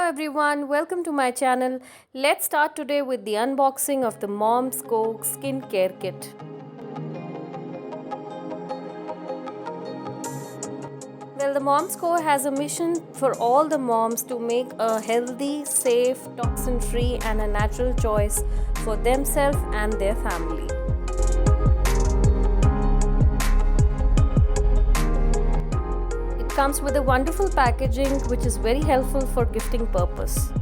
everyone, welcome to my channel. Let's start today with the unboxing of the Moms Co skincare kit. Well, the Moms Co has a mission for all the moms to make a healthy, safe, toxin-free and a natural choice for themselves and their family. It comes with a wonderful packaging which is very helpful for gifting purpose.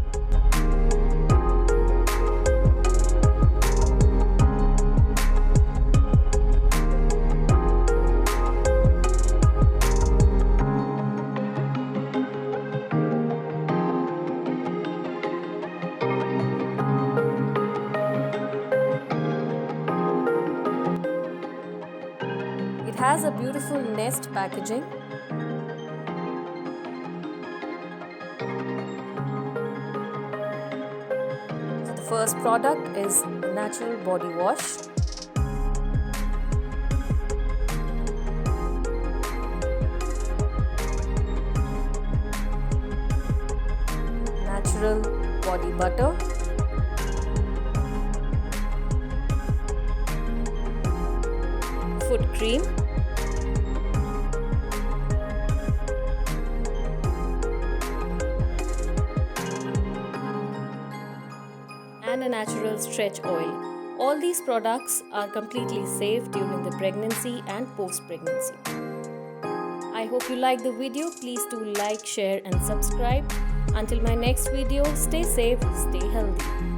It has a beautiful nest packaging. So the first product is natural body wash. Natural body butter. Foot cream. And a natural stretch oil. All these products are completely safe during the pregnancy and post-pregnancy. I hope you like the video. Please do like, share and subscribe. Until my next video, stay safe, stay healthy.